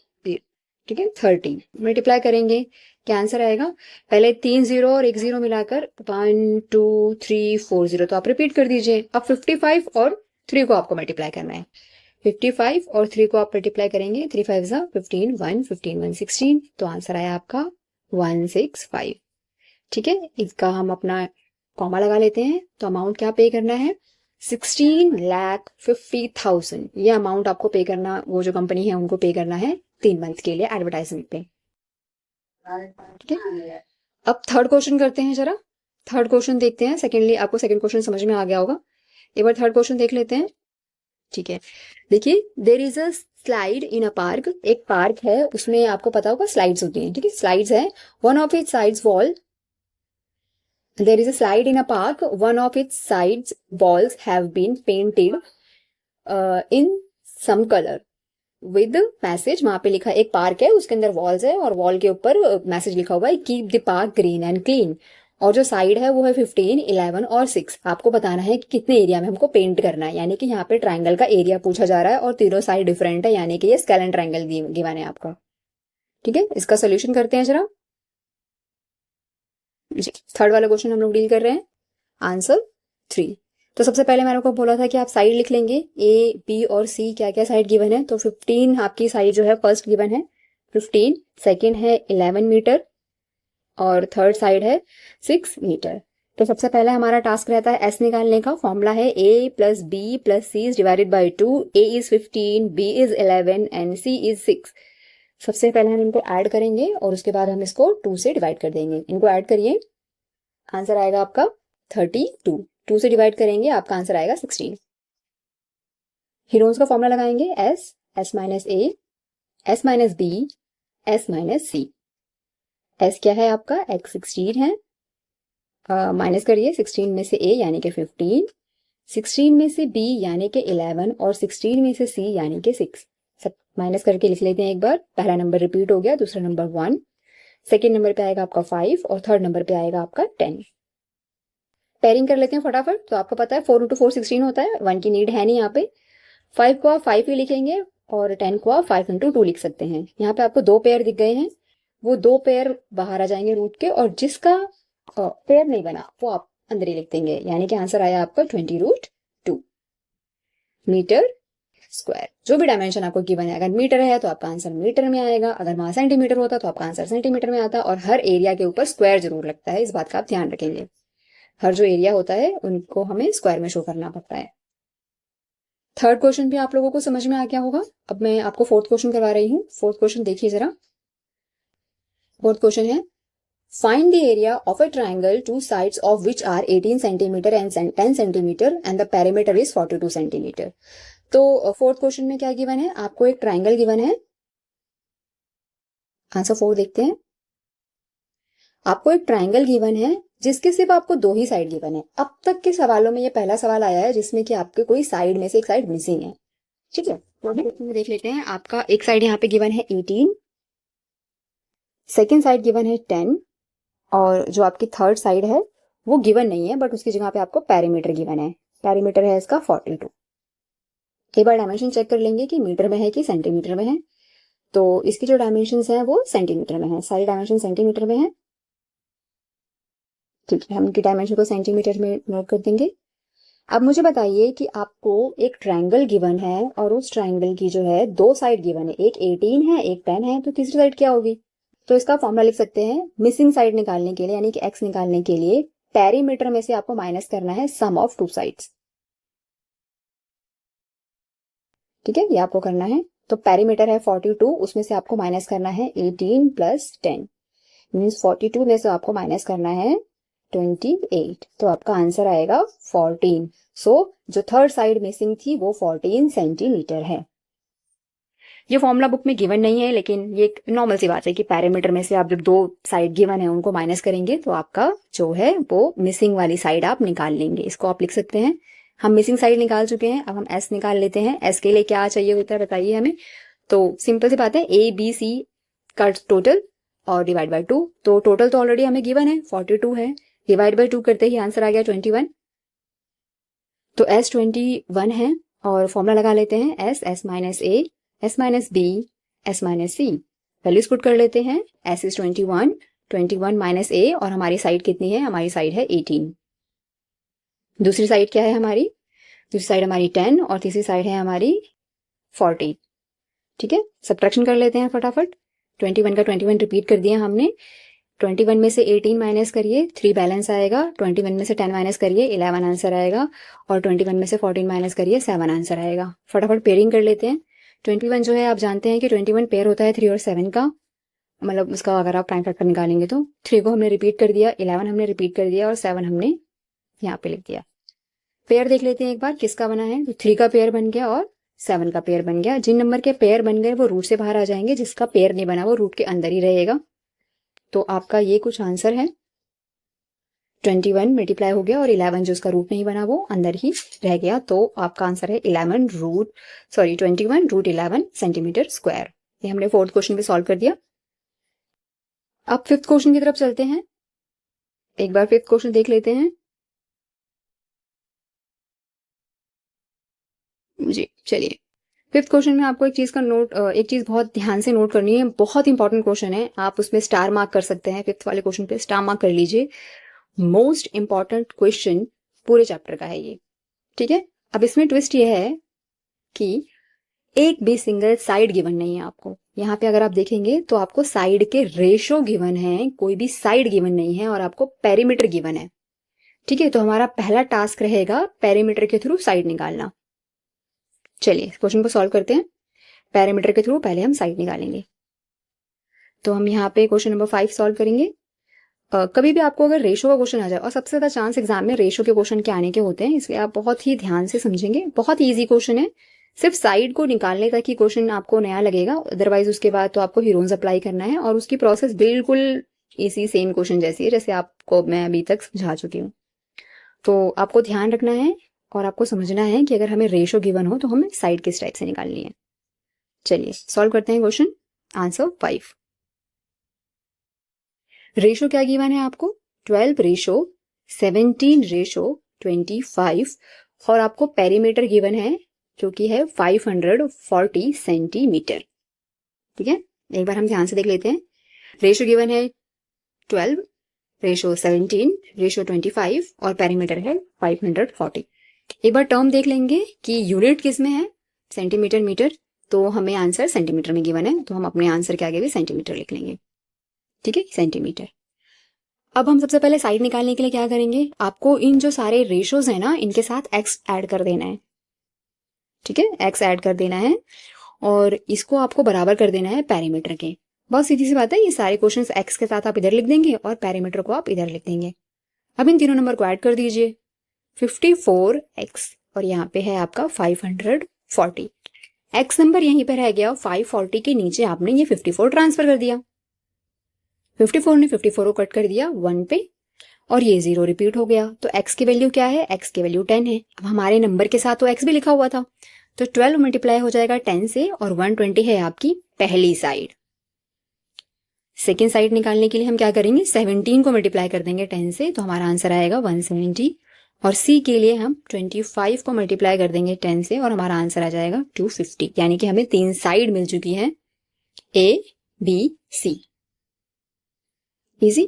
ठीक है 30 मल्टीप्लाई करेंगे, क्या आंसर आएगा? पहले 3 0 और 1 0 मिलाकर 1 2 3 4 0, तो आप रिपीट कर दीजिए। अब 55 और 3 को आपको मल्टीप्लाई करना है। 55 और 3 को आप मल्टीप्लाई करेंगे, 3 5 15 1 15 1 16, तो आंसर आया आपका 165। ठीक है, इसका हम अपना कॉमा लगा लेते हैं। तो अमाउंट क्या पे करना है? 16,50,000 ये अमाउंट आपको पे करना, वो जो कंपनी है उनको पे करना है 3 मंथ के लिए एडवर्टाइजमेंट पे। ठीक है, अब थर्ड क्वेश्चन करते हैं जरा। थर्ड क्वेश्चन देखते हैं। सेकेंडली आपको सेकंड क्वेश्चन समझ में आ गया होगा, एक बार थर्ड क्वेश्चन देख लेते हैं। ठीक है, देखिए there is a slide in a park. एक पार्क है, उसमें आपको पता होगा स्लाइड्स होती हैं। ठीक है, स्लाइड्स है। One of its sides wall, there is a slide in a park, one of its sides walls have been painted in some color with message। वहां पे लिखा, एक पार्क है उसके अंदर वॉल्स है और वॉल के ऊपर मैसेज लिखा हुआ है keep the park green and clean. और जो साइड है वो है 15 11 और 6। आपको बताना है कि कितने एरिया में हमको पेंट करना है, यानी कि यहाँ पे ट्राइंगल का एरिया पूछा जा रहा है और तीनों साइड डिफरेंट है, यानी कि ये स्केलेन ट्राइंगल गिवन है आपका। ठीक है, इसका सोल्यूशन करते हैं जरा जी। थर्ड वाला क्वेश्चन हम लोग डील कर रहे हैं, आंसर 3। तो सबसे पहले मैंने को बोला था कि आप साइड लिख लेंगे, ए बी और सी क्या क्या साइड गिवन है। तो 15 आपकी साइड जो है फर्स्ट गिवन है 15, सेकंड है 11 मीटर और थर्ड साइड है 6 मीटर। तो सबसे पहले हमारा टास्क रहता है एस निकालने का। फॉर्मूला है A plus B plus C is divided by 2। A is 15, B is 11 and C is 6। सबसे पहले हम इनको ऐड करेंगे और उसके बाद हम इसको 2 से डिवाइड कर देंगे। इनको ऐड करिए, आंसर आएगा आपका 32। 2 से डिवाइड करेंगे, आपका आंसर आएगा 16। हीरोन्स का फॉर्मूला लगाएंगे S, S minus A, S minus B, S minus C. S क्या है आपका? एक्स 16 है, माइनस करिए 16 में से ए यानी कि 15, 16 में से बी यानी कि 11 और 16 में से सी यानी कि 6। सब माइनस करके लिख लेते हैं एक बार। पहला नंबर रिपीट हो गया, दूसरा नंबर 1, सेकेंड नंबर पे आएगा आपका 5 और थर्ड नंबर पे आएगा आपका 10। पेयरिंग कर लेते हैं फटाफट। तो आपको पता है 4 इंटू 4 16 होता है, 1 की नीड है नहीं यहाँ पे। 5 को आप 5 ही लिखेंगे और 10 को आप 5 इंटू 2 लिख सकते हैं। यहाँ पे आपको 2 पेयर दिख गए हैं, वो 2 पेयर बाहर आ जाएंगे रूट के, और जिसका पेयर नहीं बना वो आप अंदर ही लिख देंगे, यानी कि आंसर आया आपका 20√2 मीटर स्क्वायर। जो भी डायमेंशन आपको गिवन है, अगर मीटर है तो आपका आंसर मीटर में आएगा, अगर वहां सेंटीमीटर होता तो आपका आंसर सेंटीमीटर में आता। और हर एरिया के ऊपर स्क्वायर जरूर लगता है, इस बात का आप ध्यान रखेंगे। हर जो एरिया होता है उनको हमें स्क्वायर में शो करना पड़ता है। थर्ड क्वेश्चन भी आप लोगों को समझ में आ गया होगा। अब मैं आपको फोर्थ क्वेश्चन करवा रही हूँ। फोर्थ क्वेश्चन देखिए जरा। फोर्थ क्वेश्चन है find the area of a triangle two sides of which are 18 centimetre and 10 centimetre and the perimeter is 42 centimetre. तो फोर्थ क्वेश्चन में क्या गिवन है? आपको एक ट्राइंगल गिवन है आंसर 4 देखते हैं। आपको एक ट्राइंगल गिवन है जिसके सिर्फ आपको 2 ही साइड गिवन है। अब तक के सवालों में ये पहला सवाल आया है जिसमें कि आपके कोई साइड में से एक साइड मिसिंग है। ठीक है, तो अभी देख लेते हैं। आपका एक साइड यहाँ पे गिवन है 18, सेकेंड साइड गिवन है 10, और जो आपकी थर्ड साइड है वो गिवन नहीं है, बट उसकी जगह पे आपको पेरीमीटर गिवन है। पेरीमीटर है इसका 42। एक बार डायमेंशन चेक कर लेंगे कि मीटर में है कि सेंटीमीटर में है। तो इसकी जो डायमेंशन है वो सेंटीमीटर में है, सारी डायमेंशन सेंटीमीटर में है। ठीक है, हम इनकी डायमेंशन को सेंटीमीटर में नोट कर देंगे। अब मुझे बताइए कि आपको एक ट्रायंगल गिवन है और उस ट्रायंगल की जो है 2 साइड गिवन है, एक 18 है एक 10 है, तो तीसरी साइड क्या होगी? तो इसका फॉर्मूला लिख सकते हैं मिसिंग साइड निकालने के लिए, यानी कि एक्स निकालने के लिए पेरीमीटर में से आपको माइनस करना है सम ऑफ 2 साइड्स। ठीक है, ये आपको करना है। तो पेरीमीटर है 42, उसमें से आपको माइनस करना है 18 प्लस 10, मीन्स 42 में से आपको माइनस करना है 28, तो आपका आंसर आएगा 14। सो जो थर्ड साइड मिसिंग थी वो 14 सेंटीमीटर है। ये फॉर्मूला बुक में गिवन नहीं है, लेकिन ये एक नॉर्मल सी बात है कि पैरामीटर में से आप जब 2 साइड गिवन है उनको माइनस करेंगे तो आपका जो है वो मिसिंग वाली साइड आप निकाल लेंगे। इसको आप लिख सकते हैं। हम मिसिंग साइड निकाल चुके हैं, अब हम एस निकाल लेते हैं। एस के लिए क्या चाहिए होता है बताइए हमें। तो सिंपल सी बात है, ए बी सी का टोटल और डिवाइड बाय 2। तो टोटल तो ऑलरेडी हमें गिवन है 42 है, डिवाइड बाय 2 करते ही आंसर आ गया 21। तो एस 21 है और फॉर्मूला लगा लेते हैं S minus A, S minus B, S minus C. Values put कर लेते हैं। एस इज 21 माइनस ए, और हमारी साइड कितनी है? हमारी साइड है 18। दूसरी साइड क्या है हमारी? दूसरी साइड हमारी 10 और तीसरी साइड है हमारी 40। ठीक है, सब्ट्रैक्शन कर लेते हैं फटाफट। 21 का 21 रिपीट कर दिया हमने। 21 में से 18 माइनस करिए, 3 बैलेंस आएगा। 21 में से 10 माइनस करिए, 11 आंसर आएगा। और 21 में से 14 माइनस करिए, 7 आंसर आएगा। फटाफट पेयरिंग कर लेते हैं। 21 जो है आप जानते हैं कि 21 पेयर होता है 3 और 7 का, मतलब उसका अगर आप प्राइम फैक्टर निकालेंगे तो 3 को हमने रिपीट कर दिया, 11 हमने रिपीट कर दिया और 7 हमने यहाँ पे लिख दिया। पेयर देख लेते हैं एक बार किसका बना है। तो 3 का पेयर बन गया और 7 का पेयर बन गया। जिन नंबर के पेयर बन गए वो रूट से बाहर आ जाएंगे, जिसका पेयर नहीं बना वो रूट के अंदर ही रहेगा। तो आपका ये कुछ आंसर है। 21 मल्टीप्लाई हो गया और 11 जो उसका रूट नहीं बना वो अंदर ही रह गया। तो आपका आंसर है 21 रूट 11 सेंटीमीटर स्क्वायर। ये हमने 4th क्वेश्चन भी सॉल्व कर दिया। अब 5th क्वेश्चन की तरफ चलते हैं। एक बार 5th क्वेश्चन देख लेते हैं। जी चलिए, 5th क्वेश्चन में आपको एक चीज बहुत ध्यान से नोट करनी है। बहुत इंपॉर्टेंट क्वेश्चन है, आप उसमें स्टार मार्क कर सकते हैं। 5th वाले क्वेश्चन पे स्टार मार्क कर लीजिए। मोस्ट इंपॉर्टेंट क्वेश्चन पूरे चैप्टर का है ये। ठीक है, अब इसमें ट्विस्ट ये है कि एक भी सिंगल साइड गिवन नहीं है आपको। यहाँ पे अगर आप देखेंगे तो आपको साइड के रेशो गिवन है, कोई भी साइड गिवन नहीं है, और आपको पेरीमीटर गिवन है। ठीक है, तो हमारा पहला टास्क रहेगा पेरीमीटर के थ्रू साइड निकालना। चलिए क्वेश्चन को सॉल्व करते हैं। पेरीमीटर के थ्रू पहले हम साइड निकालेंगे। तो हम यहाँ पे क्वेश्चन नंबर 5 सॉल्व करेंगे। कभी भी आपको अगर रेशो का क्वेश्चन आ जाए, और सबसे ज्यादा चांस एग्जाम में रेशो के क्वेश्चन के आने के होते हैं, इसलिए आप बहुत ही ध्यान से समझेंगे। बहुत इजी क्वेश्चन है, सिर्फ साइड को निकालने तक ही क्वेश्चन आपको नया लगेगा, अदरवाइज उसके बाद तो आपको हीरोन्स अप्लाई करना है, और उसकी प्रोसेस बिल्कुल इसी सेम क्वेश्चन जैसी है जैसे आपको मैं अभी तक समझा चुकी हूँ। तो आपको ध्यान रखना है और आपको समझना है कि अगर हमें रेशो गिवन हो तो हमें साइड किस टाइप से निकालनी है। चलिए सॉल्व करते हैं क्वेश्चन। आंसर 5। रेशो क्या गिवन है आपको? 12 रेशो 17 रेशो 25, और आपको पेरीमीटर गिवन है जो कि है 540 सेंटीमीटर। ठीक है, एक बार हम ध्यान से देख लेते हैं। रेशो गिवन है 12, रेशो 17, रेशो 25 और पेरीमीटर है 540। एक बार टर्म देख लेंगे कि यूनिट किस में है, सेंटीमीटर मीटर, तो हमें आंसर सेंटीमीटर में गिवन है, तो हम अपने आंसर के आगे भी सेंटीमीटर लिख लेंगे। ठीक है, सेंटीमीटर। अब हम सबसे पहले साइड निकालने के लिए क्या करेंगे, आपको इन जो सारे रेशोज है ना इनके साथ एक्स ऐड कर देना है। ठीक है, एक्स ऐड कर देना है और इसको आपको बराबर कर देना है पेरीमीटर के। बहुत सीधी सी बात है, ये सारे क्वेश्चंस एक्स के साथ आप इधर लिख देंगे और पेरीमीटर को आप इधर लिख देंगे। अब इन तीनों नंबर को ऐड कर दीजिए, 54x और यहाँ पे है आपका 540। एक्स नंबर यहीं पे रह गया, 540 के नीचे आपने ये 54 ट्रांसफर कर दिया। 54 ने 54 को कट कर दिया 1 पे और ये 0 रिपीट हो गया। तो x की वैल्यू क्या है? x की वैल्यू 10 है। अब हमारे नंबर के साथ तो x भी लिखा हुआ था, तो 12 मल्टीप्लाई हो जाएगा 10 से और 120 है आपकी पहली साइड। सेकेंड साइड निकालने के लिए हम क्या करेंगे? 17 को मल्टीप्लाई कर देंगे 10 से, तो हमारा आंसर आएगा 170। और सी के लिए हम 25 को मल्टीप्लाई कर देंगे 10 से और हमारा आंसर आ जाएगा 250। यानी कि हमें 3 साइड मिल चुकी है, A, B, C। इजी।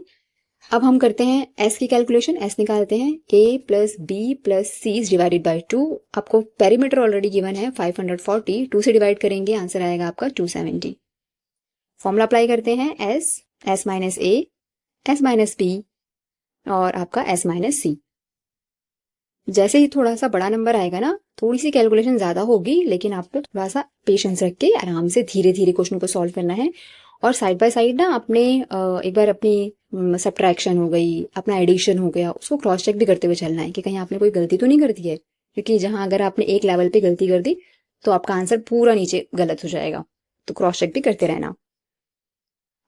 अब हम करते हैं S की कैलकुलेशन। S निकालते हैं A plus B plus C divided by 2। आपको पेरीमीटर ऑलरेडी गिवन है 540, 2 से डिवाइड करेंगे, आंसर आएगा आपका 270। फॉर्मूला अप्लाई करते हैं S minus A, S minus B और आपका S माइनस C। जैसे ही थोड़ा सा बड़ा नंबर आएगा ना, थोड़ी सी कैलकुलेशन ज़्यादा होगी, लेकिन आपको थोड़ा सा पेशेंस रख के आराम से धीरे धीरे क्वेश्चन को सॉल्व करना है। और साइड बाय साइड ना अपने एक बार अपनी सब्ट्रैक्शन हो गई, अपना एडिशन हो गया, उसको क्रॉस चेक भी करते हुए चलना है कि कहीं आपने कोई गलती तो नहीं कर दी है, क्योंकि जहाँ अगर आपने एक लेवल पे गलती कर दी तो आपका आंसर पूरा नीचे गलत हो जाएगा। तो क्रॉस चेक भी करते रहना।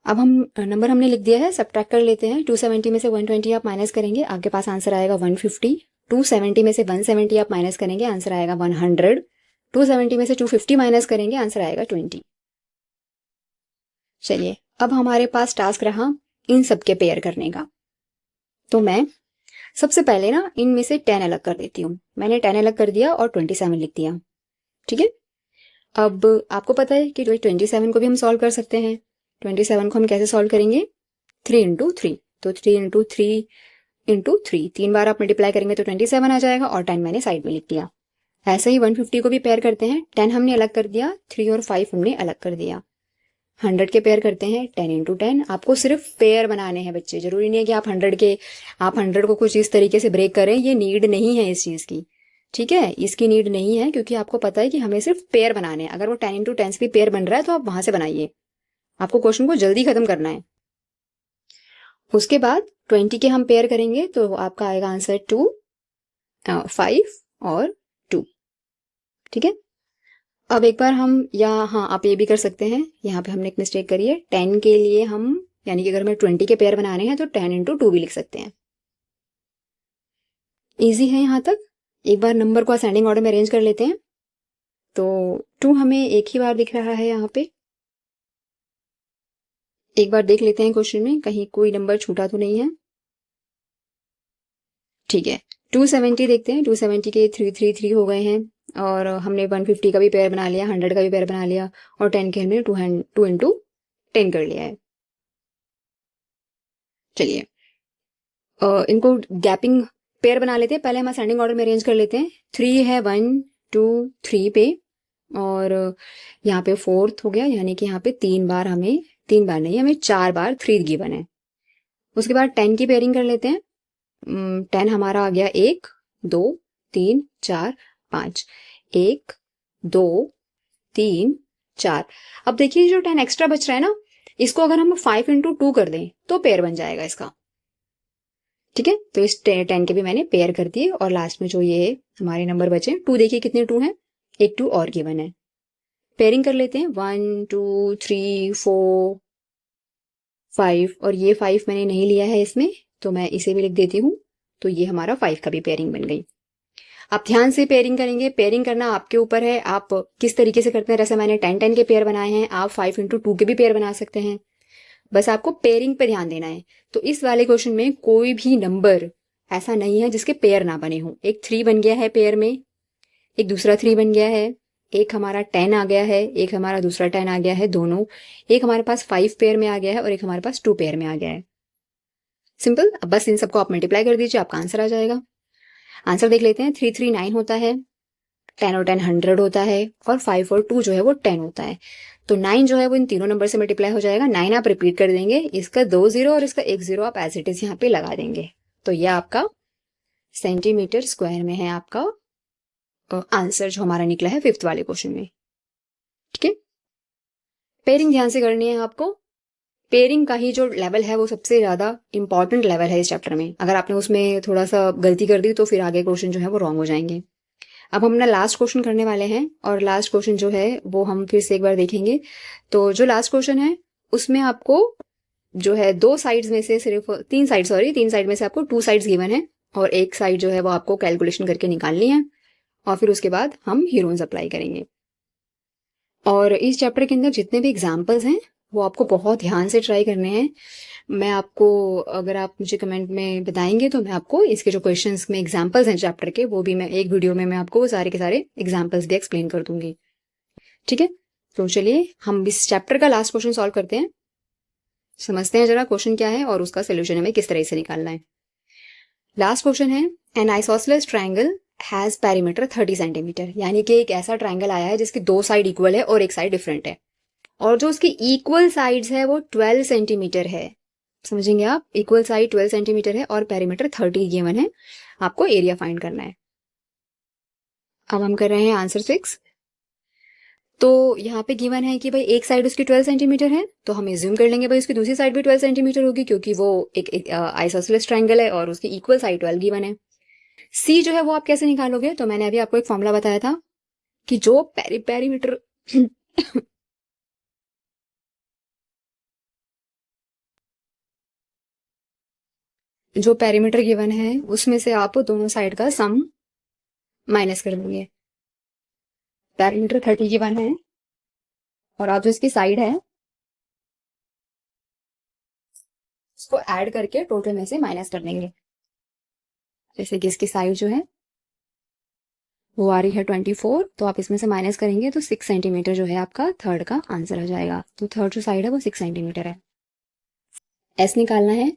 अब हम नंबर हमने लिख दिया है, सब्ट्रैक्ट कर लेते हैं। 270 में से 120 आप माइनस करेंगे, आपके पास आंसर आएगा 150। 270 में से 170 आप माइनस करेंगे, आंसर आएगा 100। 270 में से 250 माइनस करेंगे, आंसर आएगा 20। चलिए, अब हमारे पास टास्क रहा इन सबके पेयर करने का। तो मैं सबसे पहले ना इनमें से 10 अलग कर देती हूँ। मैंने 10 अलग कर दिया और 27 लिख दिया। ठीक है। अब आपको पता है कि 27 को भी हम सॉल्व कर सकते हैं। 27 को हम कैसे सॉल्व करेंगे? 3 इंटू 3। तो 3 इंटू 3 इंटू 3, 3 बार आप मल्टीप्लाई करेंगे तो 27 आ जाएगा और 10 मैंने साइड में लिख दिया। ऐसे ही 150 को भी पेयर करते हैं। 10 हमने अलग कर दिया, 3 और 5 हमने अलग कर दिया। 100 के पेयर करते हैं, 10 इंटू 10। आपको सिर्फ पेयर बनाने हैं बच्चे, जरूरी नहीं है कि आप 100 को कुछ इस तरीके से ब्रेक करें, ये नीड नहीं है इस चीज़ की। ठीक है, इसकी नीड नहीं है, क्योंकि आपको पता है कि हमें सिर्फ पेयर बनाने हैं। अगर वो 10 इंटू 10 से भी पेयर बन रहा है तो आप वहां से बनाइए, आपको क्वेश्चन को जल्दी खत्म करना है। उसके बाद 20 के हम पेयर करेंगे तो आपका आएगा आंसर 2, 5 और 2। ठीक है। अब एक बार हम हाँ आप ये भी कर सकते हैं, यहाँ पे हमने एक मिस्टेक करी है। 10 के लिए हम, यानी कि अगर हमें 20 के पेयर बनाने हैं तो 10 इंटू 2 भी लिख सकते हैं। इजी है यहाँ तक। एक बार नंबर को असेंडिंग ऑर्डर में अरेंज कर लेते हैं। तो 2 हमें एक ही बार दिख रहा है यहाँ पे। एक बार देख लेते हैं क्वेश्चन में कहीं कोई नंबर छूटा तो नहीं है। ठीक है, 270 देखते हैं। 270 के 333 हो गए हैं और हमने 150 का भी पेयर बना लिया, 100 का भी पेयर बना लिया और 10 के हमने 2 इंटू 10 कर लिया है। चलिए, इनको गैपिंग पेयर बना लेते हैं। पहले हम असेंडिंग ऑर्डर में अरेंज कर लेते हैं। 3 है 1 2 3 पे और यहाँ पे 4th हो गया, यानी कि यहाँ पे 3 बार हमें, 3 बार नहीं, हमें 4 बार 3 गिवन है। उसके बाद 10 की पेयरिंग कर लेते हैं। 10 हमारा आ गया 1 2 3 4 5, 1 2 3 4। अब देखिए जो 10 एक्स्ट्रा बच रहा है ना, इसको अगर हम 5 इंटू 2 कर दें तो पेयर बन जाएगा इसका। ठीक है, तो इस 10 के भी मैंने पेयर कर दिए और लास्ट में जो ये हमारे नंबर बचे 2, देखिए कितने 2 हैं, एक 2 और गिवन है। पेयरिंग कर लेते हैं 1 2 3 4 5 और ये 5 मैंने नहीं लिया है इसमें, तो मैं इसे भी लिख देती हूँ। तो ये हमारा 5 का भी पेयरिंग बन गई। आप ध्यान से पेयरिंग करेंगे, पेयरिंग करना आपके ऊपर है, आप किस तरीके से करते हैं। जैसे मैंने 10 के पेयर बनाए हैं, आप 5 इंटू 2 के भी पेयर बना सकते हैं। बस आपको पेयरिंग पे ध्यान देना है। तो इस वाले क्वेश्चन में कोई भी नंबर ऐसा नहीं है जिसके पेयर ना बने हो। एक 3 बन गया है पेयर में, एक दूसरा 3 बन गया है, एक हमारा 10 आ गया है, एक हमारा दूसरा 10 आ गया है, दोनों। एक हमारे पास 5 पेयर में आ गया है और एक हमारे पास 2 पेयर में आ गया है। सिंपल। अब बस इन सबको आप मल्टीप्लाई कर दीजिए, आपका आंसर आ जाएगा। आंसर देख लेते हैं। 3 3 9 होता है, 10 और 10 100 होता है और 5 और 2 जो है वो 10 होता है। तो 9 जो है वो इन तीनों नंबर से मल्टीप्लाई हो जाएगा। 9 आप रिपीट कर देंगे, इसका 2 0 और इसका 1 0 आप एज इट इज यहाँ पे लगा देंगे। तो यह आपका सेंटीमीटर स्क्वायर में है आपका आंसर जो हमारा निकला है 5th वाले क्वेश्चन में। ठीक है, पेयरिंग ध्यान से करनी है आपको। पेयरिंग का ही जो लेवल है वो सबसे ज्यादा इंपॉर्टेंट लेवल है इस चैप्टर में। अगर आपने उसमें थोड़ा सा गलती कर दी तो फिर आगे क्वेश्चन जो है वो रॉन्ग हो जाएंगे। अब हम अपना लास्ट क्वेश्चन करने वाले हैं और लास्ट क्वेश्चन जो है वो हम फिर से एक बार देखेंगे। तो जो लास्ट क्वेश्चन है उसमें आपको जो है 2 साइड्स में से सिर्फ 3 साइड में से आपको 2 साइड्स गिवन है और एक साइड जो है वो आपको कैलकुलेशन करके निकालनी है और फिर उसके बाद हम हीरोन्स अप्लाई करेंगे। और इस चैप्टर के अंदर जितने भी एग्जाम्पल्स हैं वो आपको बहुत ध्यान से ट्राई करने हैं। मैं आपको, अगर आप मुझे कमेंट में बताएंगे तो मैं आपको इसके जो क्वेश्चंस में एग्जाम्पल्स हैं चैप्टर के, वो भी मैं एक वीडियो में मैं आपको सारे के सारे एग्जाम्पल्स भी एक्सप्लेन कर दूंगी। ठीक है, तो चलिए हम इस चैप्टर का लास्ट क्वेश्चन सॉल्व करते हैं। समझते हैं जरा क्वेश्चन क्या है और उसका सोल्यूशन हमें किस तरह से निकालना है। लास्ट क्वेश्चन है, N isosceles triangle has perimeter 30 centimetre, यानी कि एक ऐसा ट्रायंगल आया है जिसकी 2 साइड इक्वल है और एक साइड डिफरेंट है और जो उसकी इक्वल साइड्स है वो 12 सेंटीमीटर है। समझेंगे आप, इक्वल साइड 12 सेंटीमीटर है और पेरीमीटर 30 गिवन है। आपको एरिया फाइंड करना है। अब हम कर रहे हैं आंसर 6। तो यहाँ पे गिवन है कि भाई एक साइड उसकी 12 सेंटीमीटर है, तो हम एज्यूम कर लेंगे भाई उसकी दूसरी साइड भी 12 सेंटीमीटर होगी क्योंकि वो एक आइसोसेलेस ट्रायंगल है और उसकी इक्वल साइड 12 गिवन है। सी जो है वो आप कैसे निकालोगे, तो मैंने अभी आपको एक फॉर्मूला बताया था कि जो पेरीमीटर जो पेरीमीटर गिवन है उसमें से आप दोनों साइड का सम माइनस कर देंगे। पेरीमीटर 30 गिवन है और आप जो इसकी साइड है उसको ऐड करके टोटल में से माइनस कर देंगे। जैसे कि इसकी साइड जो है वो आ रही है 24, तो आप इसमें से माइनस करेंगे तो 6 सेंटीमीटर जो है आपका थर्ड का आंसर आ जाएगा। तो थर्ड जो साइड है वो 6 सेंटीमीटर है। एस निकालना है।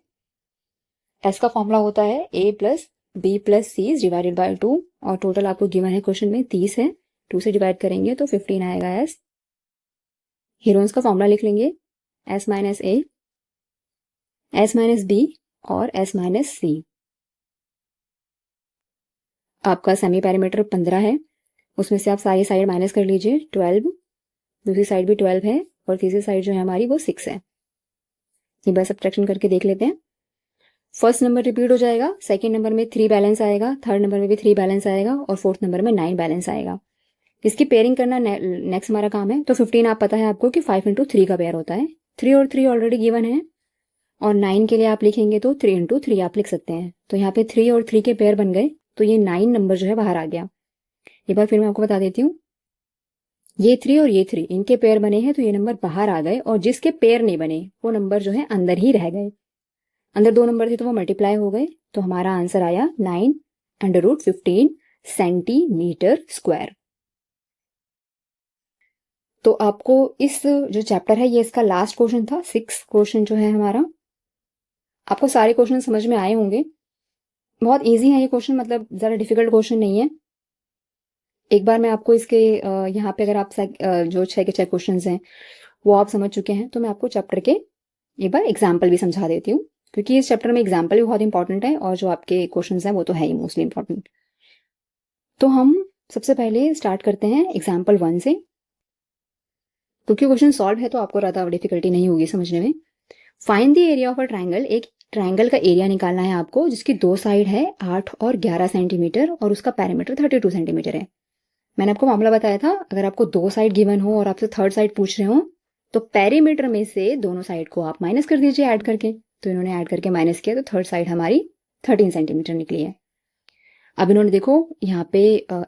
एस का फॉर्मूला होता है a plus B plus C divided by 2 और टोटल आपको गिवन है क्वेश्चन में 30 है। 2 से डिवाइड करेंगे तो 15 आएगा एस। हीरोन्स का फॉर्मूला लिख लेंगे, S minus A, S minus B और एस माइनस सी। आपका सेमी पेरीमीटर 15 है, उसमें से आप सारी साइड माइनस कर लीजिए। 12, दूसरी साइड भी 12 है और तीसरी साइड जो है हमारी वो 6 है। एक बार सब्ट्रैक्शन करके देख लेते हैं। फर्स्ट नंबर रिपीट हो जाएगा, सेकंड नंबर में 3 बैलेंस आएगा, थर्ड नंबर में भी 3 बैलेंस आएगा और फोर्थ नंबर में 9 बैलेंस आएगा। इसकी पेयरिंग करना नेक्स्ट हमारा काम है। तो 15 आप पता है आपको कि 5 इंटू 3 का पेयर होता है। 3 और 3 ऑलरेडी गिवन है और 9 के लिए आप लिखेंगे तो 3 इंटू 3 आप लिख सकते हैं। तो यहाँ पे 3 और 3 के पेयर बन गए, तो ये 9 नंबर जो है बाहर आ गया। एक बार फिर मैं आपको बता देती हूँ, ये 3 और ये 3 इनके पेयर बने हैं तो ये नंबर बाहर आ गए और जिसके पेयर नहीं बने वो नंबर जो है अंदर ही रह गए। अंदर 2 नंबर थे तो वो मल्टीप्लाई हो गए, तो हमारा आंसर आया 9√15 सेंटीमीटर स्क्वायर। तो आपको इस जो चैप्टर है ये इसका लास्ट क्वेश्चन था, 6 क्वेश्चन जो है हमारा। आपको सारे क्वेश्चन समझ में आए होंगे। बहुत इजी है ये क्वेश्चन, मतलब ज़्यादा डिफिकल्ट क्वेश्चन नहीं है। एक बार मैं आपको इसके यहाँ पे अगर आप जो 6 के 6 क्वेश्चन हैं वो आप समझ चुके हैं तो मैं आपको चैप्टर के एक बार एग्जाम्पल भी समझा देती हूँ, क्योंकि इस चैप्टर में एग्जाम्पल भी बहुत इंपॉर्टेंट है और जो आपके क्वेश्चन हैं वो तो है ही मोस्टली इंपॉर्टेंट। तो हम सबसे पहले स्टार्ट करते हैं एग्जाम्पल 1 से, क्योंकि क्वेश्चन सॉल्व है तो आपको ज़्यादा डिफिकल्टी नहीं होगी समझने में। Find the area of a triangle, एक ट्राइंगल का एरिया निकालना है आपको जिसकी 2 साइड है 8 और 11 सेंटीमीटर और उसका पेरीमीटर 32 सेंटीमीटर है। मैंने आपको मामला बताया था, अगर आपको 2 साइड गिवन हो और आपसे थर्ड साइड पूछ रहे हो तो पेरीमीटर में से दोनों साइड को आप माइनस कर दीजिए ऐड करके। तो इन्होंने ऐड करके माइनस किया तो थर्ड साइड हमारी 13 सेंटीमीटर निकली है। अब इन्होंने देखो यहाँ पे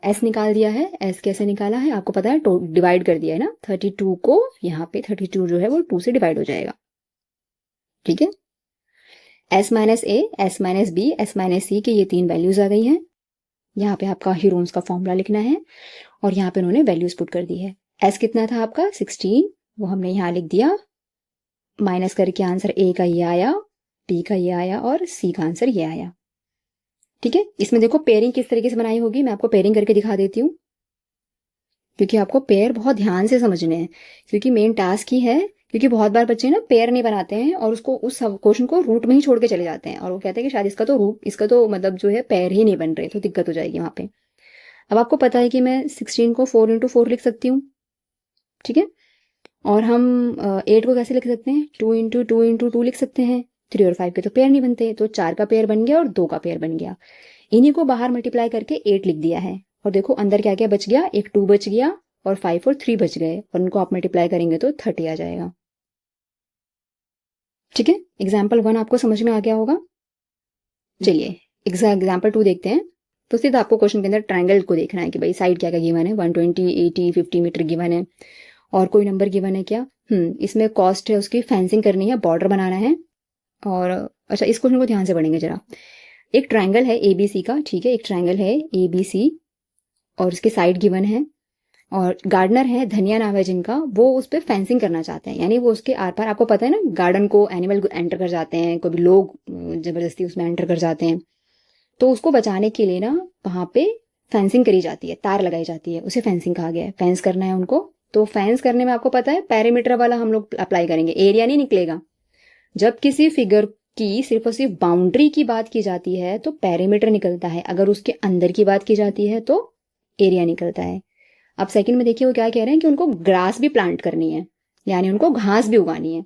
एस निकाल दिया है। एस कैसे निकाला है आपको पता है, डिवाइड कर दिया है ना। 32 को यहाँ पे 32 जो है वो 2 से डिवाइड हो जाएगा। ठीक है, S minus A, S minus B, S minus C के ये 3 वैल्यूज आ गई हैं। यहाँ पे आपका हीरोन्स का फॉर्मूला लिखना है और यहाँ पे उन्होंने वैल्यूज पुट कर दी है। एस कितना था आपका 16, वो हमने यहाँ लिख दिया। माइनस करके आंसर ए का ये आया, बी का ये आया और सी का आंसर ये आया। ठीक है, इसमें देखो पेयरिंग किस तरीके से बनाई होगी, मैं आपको पेयरिंग करके दिखा देती हूँ, क्योंकि आपको पेयर बहुत ध्यान से समझने हैं, क्योंकि मेन टास्क ही है। क्योंकि बहुत बार बच्चे ना पेयर नहीं बनाते हैं और उसको उस क्वेश्चन को रूट में ही छोड़ के चले जाते हैं और वो कहते हैं कि शायद इसका तो मतलब जो है पेयर ही नहीं बन रहे, तो दिक्कत हो जाएगी वहां पे। अब आपको पता है कि मैं 16 को 4 इंटू 4 लिख सकती हूँ। ठीक है, और हम 8 को कैसे लिख सकते हैं, 2 इंटू 2 इंटू 2 लिख सकते हैं। 3 और 5 के तो पेयर नहीं बनते, तो 4 का पेयर बन गया और 2 का पेयर बन गया। इन्हीं को बाहर मल्टीप्लाई करके 8 लिख दिया है और देखो अंदर क्या क्या बच गया, एक 2 बच गया और 5 और 3 बच गए और उनको आप मल्टीप्लाई करेंगे तो 30 आ जाएगा। ठीक है, एग्जाम्पल 1 आपको समझ में आ गया होगा। चलिए एग्जाम्पल 2 देखते हैं। तो सीधा आपको क्वेश्चन के अंदर ट्रायंगल को देखना है कि भाई साइड क्या क्या गिवन है, 120, 80, 50 मीटर गिवन है और कोई नंबर गिवन है क्या। इसमें कॉस्ट है उसकी, फेंसिंग करनी है, बॉर्डर बनाना है। और अच्छा, इस क्वेश्चन को ध्यान से पढ़ेंगे जरा। एक ट्रायंगल है ABC का, ठीक है, एक ट्रायंगल है ABC और उसके साइड गिवन है और गार्डनर है, धनिया नाम है जिनका, वो उस पर फेंसिंग करना चाहते हैं, यानी वो उसके आर पार, आपको पता है ना गार्डन को एनिमल एंटर कर जाते हैं, कभी लोग जबरदस्ती उसमें एंटर कर जाते हैं, तो उसको बचाने के लिए ना वहां पे फेंसिंग करी जाती है, तार लगाई जाती है, उसे फेंसिंग कहा गया है। फेंस करना है उनको, तो फेंस करने में आपको पता है पेरीमीटर वाला हम लोग अप्लाई करेंगे, एरिया नहीं निकलेगा। जब किसी फिगर की सिर्फ और सिर्फ बाउंड्री की बात की जाती है तो पेरीमीटर निकलता है, अगर उसके अंदर की बात की जाती है तो एरिया निकलता है। अब सेकंड में देखिए वो क्या कह रहे हैं कि उनको ग्रास भी प्लांट करनी है, यानी उनको घास भी उगानी है।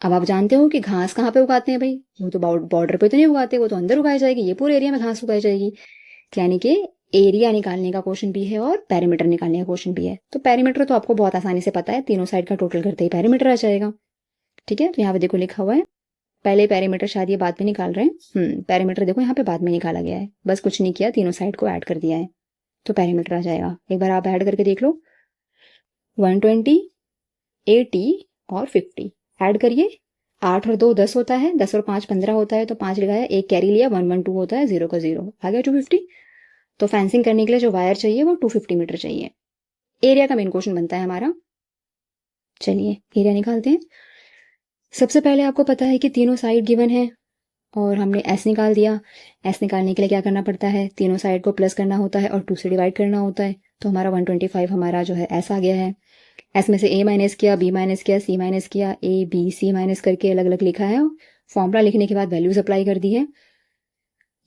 अब आप जानते हो कि घास कहाँ पे उगाते हैं भाई, वो तो बॉर्डर पे तो नहीं उगाते, वो तो अंदर उगाई जाएगी, ये पूरे एरिया में घास उगाई जाएगी। यानी कि एरिया निकालने का क्वेश्चन भी है और पेरीमीटर निकालने का क्वेश्चन भी है। तो पेरीमीटर तो आपको बहुत आसानी से पता है, तीनों साइड का टोटल करते ही पेरीमीटर आ जाएगा। ठीक है, तो यहाँ पे देखो लिखा हुआ है, पहले पेरीमीटर शायद ये बाद में निकाल रहे हैं। पेरीमीटर देखो यहाँ पे बाद में निकाला गया है, बस कुछ नहीं किया, तीनों साइड को ऐड कर दिया है तो पेरीमीटर आ जाएगा। एक बार आप ऐड करके देख लो, 120, 80 और 50 ऐड करिए। 8 और 2 10 होता है, 10 और 5 15 होता है, तो 5 लगाया, एक कैरी लिया, 112 होता है, 0 का 0 आ गया 250। तो फेंसिंग करने के लिए जो वायर चाहिए वो 250 मीटर चाहिए। एरिया का मेन क्वेश्चन बनता है हमारा। चलिए एरिया निकालते हैं। सबसे पहले आपको पता है कि तीनों साइड गिवन है और हमने एस निकाल दिया। एस निकालने के लिए क्या करना पड़ता है, तीनों साइड को प्लस करना होता है और 2 से डिवाइड करना होता है। तो हमारा 125 हमारा जो है एस आ गया है। एस में से ए माइनस किया, बी माइनस किया, सी माइनस किया, ए बी सी माइनस करके अलग अलग लिखा है। फॉर्मूला लिखने के बाद वैल्यूज अप्लाई कर दी है।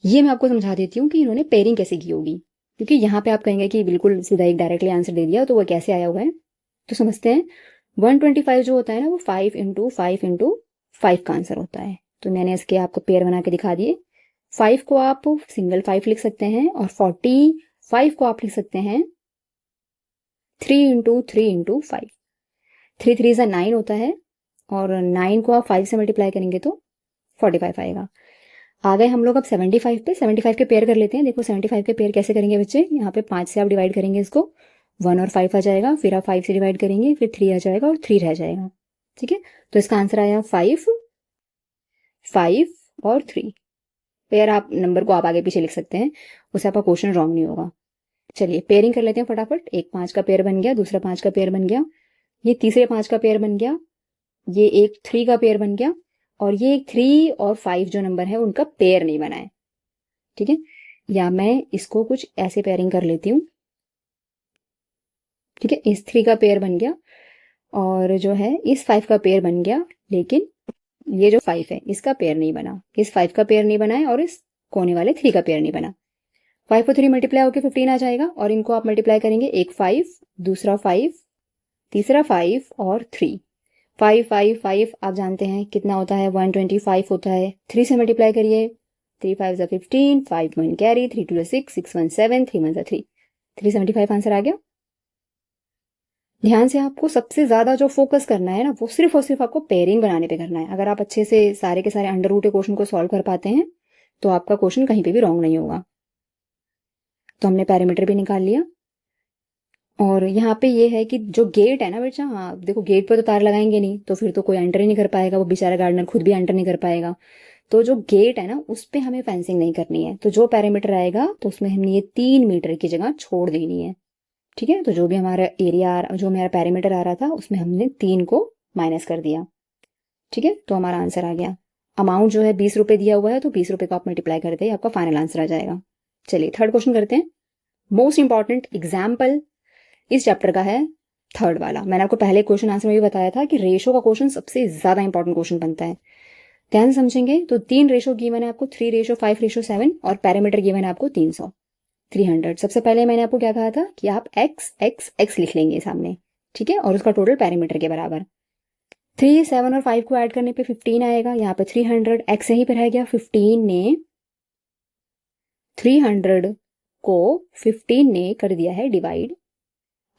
ये मैं आपको समझा देती हूँ कि इन्होंने पेयरिंग कैसे की होगी, क्योंकि यहाँ पे आप कहेंगे कि बिल्कुल सीधा एक डायरेक्टली आंसर दे दिया, तो वो कैसे आया हुआ है तो समझते हैं। 125 जो होता है ना वो 5 इंटू 5 इंटू 5 का आंसर होता है। तो मैंने इसके आपको पेयर बना के दिखा दिए। 5 को आप सिंगल 5 लिख सकते हैं और 45 को आप लिख सकते हैं 3 इंटू 3 इंटू 5। 3 3 से 9 होता है और 9 को आप 5 से मल्टीप्लाई करेंगे तो 45 आएगा। आ गए हम लोग अब 75 पे। 75 के पेयर कर लेते हैं। देखो 75 के पेयर कैसे करेंगे बच्चे, यहाँ पे 5 से आप डिवाइड करेंगे इसको, 1 और 5 आ जाएगा, फिर आप 5 से डिवाइड करेंगे, फिर 3 आ जाएगा और 3 रह जाएगा। ठीक है, तो इसका आंसर आया 5, 5 और 3। पेयर आप नंबर को आप आगे पीछे लिख सकते हैं, उससे आपका क्वेश्चन रॉन्ग नहीं होगा। चलिए पेयरिंग कर लेते हैं फटाफट। एक 5 का पेयर बन गया, दूसरा 5 का पेयर बन गया, ये तीसरे 5 का पेयर बन गया, ये एक 3 का पेयर बन गया और ये एक 3 और 5 जो नंबर है उनका पेयर नहीं बना है। ठीक है, या मैं इसको कुछ ऐसे पेयरिंग कर लेती हूँ। ठीक है, इस 3 का पेयर बन गया और जो है इस 5 का पेयर बन गया, लेकिन ये जो 5 है इसका पेयर नहीं बना, इस 5 का पेयर नहीं बना है और इस कोने वाले 3 का पेयर नहीं बना। 5 और 3 मल्टीप्लाई होकर 15 आ जाएगा और इनको आप मल्टीप्लाई करेंगे, एक 5, दूसरा 5, तीसरा 5 और 3। 5 5 5 आप जानते हैं कितना होता है, 125 होता है। 3 से मल्टीप्लाई करिए, 3 5 जा 15, 5 1 कैरी, 3 2 6, 6 1 7, 3 1 जा 3, 375 आंसर आ गया। ध्यान से आपको सबसे ज्यादा जो फोकस करना है ना वो सिर्फ और सिर्फ आपको पेयरिंग बनाने पे करना है। अगर आप अच्छे से सारे के सारे अंडर रूट क्वेश्चन को सॉल्व कर पाते हैं तो आपका क्वेश्चन कहीं पे भी रॉन्ग नहीं होगा। तो हमने पैरामीटर भी निकाल लिया और यहाँ पे ये है कि जो गेट है ना बेटा, हाँ देखो गेट पर तो तार लगाएंगे नहीं तो फिर तो कोई एंटर ही नहीं कर पाएगा, वो बेचारा गार्डनर खुद भी एंटर नहीं कर पाएगा। तो जो गेट है ना उस पर हमें फेंसिंग नहीं करनी है, तो जो पैरामीटर आएगा तो उसमें हमने ये 3 मीटर की जगह छोड़ देनी है। ठीक है, तो जो भी हमारा एरिया, जो मेरा पैरामीटर आ रहा था उसमें हमने 3 को माइनस कर दिया। ठीक है, तो हमारा आंसर आ गया। अमाउंट जो है 20 रुपए दिया हुआ है तो 20 रुपए को आप मल्टीप्लाई करते हैं, आपका फाइनल आंसर आ जाएगा। चलिए थर्ड क्वेश्चन करते हैं। मोस्ट इंपॉर्टेंट एग्जाम्पल इस चैप्टर का है थर्ड वाला। मैंने आपको पहले क्वेश्चन आंसर में भी बताया था कि रेशो का क्वेश्चन सबसे ज्यादा इंपॉर्टेंट क्वेश्चन बनता है। ध्यान समझेंगे तो 3 रेशो गिवन है आपको, 3:5:7 और पैरामीटर गिवन है आपको 300, 300। सबसे पहले मैंने आपको क्या कहा था कि आप x x x लिख लेंगे सामने, ठीक है, और उसका टोटल पैरामीटर के बराबर। 3 7 और 5 को ऐड करने पे 15 आएगा, यहाँ पे 300 x यहीं पे रह गया। 15 ने 300 को 15 ने कर दिया है डिवाइड।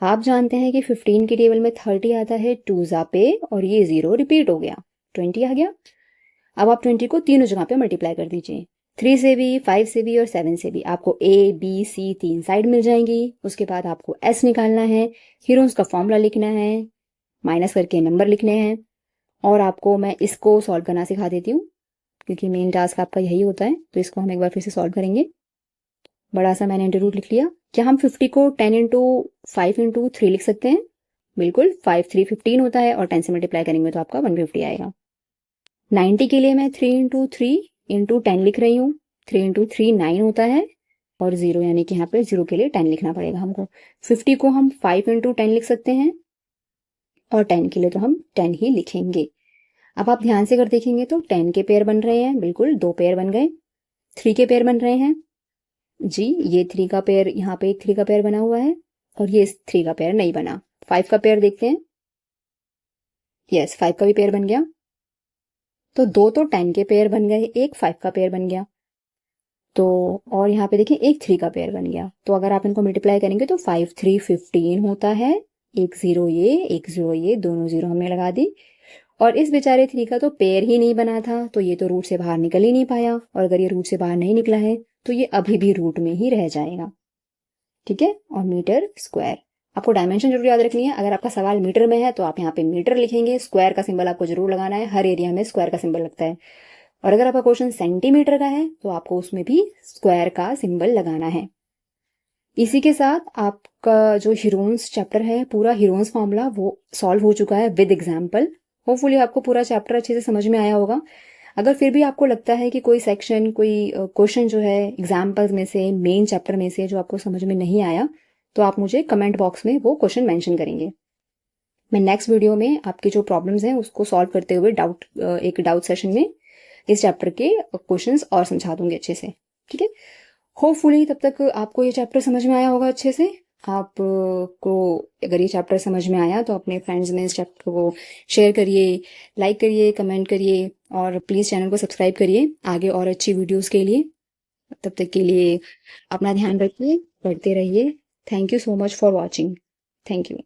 आप जानते हैं कि 15 की टेबल में 30 आता है 2 जा पे और ये 0 रिपीट हो गया, 20 आ गया। अब आप 20 को तीनों जगह पे मल्टीप्लाई कर दीजिए, 3 से भी, 5 से भी और 7 से भी। आपको A, B, C 3 साइड मिल जाएंगी। उसके बाद आपको S निकालना है, हीरोन्स का फॉर्मूला लिखना है, माइनस करके नंबर लिखने हैं। और आपको मैं इसको सॉल्व करना सिखा देती हूँ, क्योंकि मेन टास्क आपका यही होता है। तो इसको हम एक बार फिर से सॉल्व करेंगे। बड़ा सा मैंने अंडर रूट लिख लिया। क्या हम 50 को 10 इंटू 5 इंटू 3 लिख सकते हैं? बिल्कुल, 5 3 15 होता है और 10 से मल्टीप्लाई करेंगे तो आपका 150 आएगा। 90 के लिए मैं 3 इंटू 3 इंटू 10 लिख रही हूँ। 3 इंटू 3 9 होता है और 0 यानी कि यहाँ पे 0 के लिए 10 लिखना पड़ेगा हमको। 50 को हम 5 इंटू 10 लिख सकते हैं और 10 के लिए तो हम 10 ही लिखेंगे। अब आप ध्यान से अगर देखेंगे तो 10 के पेयर बन रहे हैं, बिल्कुल 2 पेयर बन गए। 3 के पेयर बन रहे हैं जी, ये 3 का पेयर, यहाँ पे एक 3 का पेयर बना हुआ है और ये 3 का पेयर नहीं बना। 5 का पेयर देखते हैं, यस 5 का भी पेयर बन गया। तो 2 तो 10 के पेयर बन गए, एक 5 का पेयर बन गया। तो और यहाँ पे देखिए एक 3 का पेयर बन गया। तो अगर आप इनको मल्टीप्लाई करेंगे तो 5 3 15 होता है। एक 0 ये, एक 0 ये, दोनों 0 हमने लगा दी। और इस बेचारे 3 का तो पेयर ही नहीं बना था, तो ये तो रूट से बाहर निकल ही नहीं पाया। और अगर ये रूट से बाहर नहीं निकला है तो ये अभी भी रूट में ही रह जाएगा। ठीक है, और मीटर स्क्वायर आपको डायमेंशन जरूर याद रखनी है। अगर आपका सवाल मीटर में है तो आप यहाँ पे मीटर लिखेंगे, स्क्वायर का सिंबल आपको जरूर लगाना है। हर एरिया में स्क्वायर का सिंबल लगता है। और अगर आपका क्वेश्चन सेंटीमीटर का है तो आपको उसमें भी स्क्वायर का सिंबल लगाना है। इसी के साथ आपका जो हीरोन्स चैप्टर है, पूरा हीरोन्स फॉर्मूला वो सॉल्व हो चुका है विद एग्जाम्पल। होपफुली आपको पूरा चैप्टर अच्छे से समझ में आया होगा। अगर फिर भी आपको लगता है कि कोई सेक्शन, कोई क्वेश्चन जो है एग्जाम्पल्स में से, मेन चैप्टर में से जो आपको समझ में नहीं आया, तो आप मुझे कमेंट बॉक्स में वो क्वेश्चन मेंशन करेंगे। मैं नेक्स्ट वीडियो में आपकी जो प्रॉब्लम्स हैं उसको सॉल्व करते हुए एक डाउट सेशन में इस चैप्टर के क्वेश्चंस और समझा दूंगी अच्छे से। ठीक है, होपफुली तब तक आपको ये चैप्टर समझ में आया होगा अच्छे से। आपको अगर ये चैप्टर समझ में आया तो अपने फ्रेंड्स में इस चैप्टर को शेयर करिए, लाइक करिए, कमेंट करिए और प्लीज़ चैनल को सब्सक्राइब करिए आगे और अच्छी वीडियोस के लिए। तब तक के लिए अपना ध्यान रखिए, पढ़ते रहिए। Thank you so much for watching. Thank you.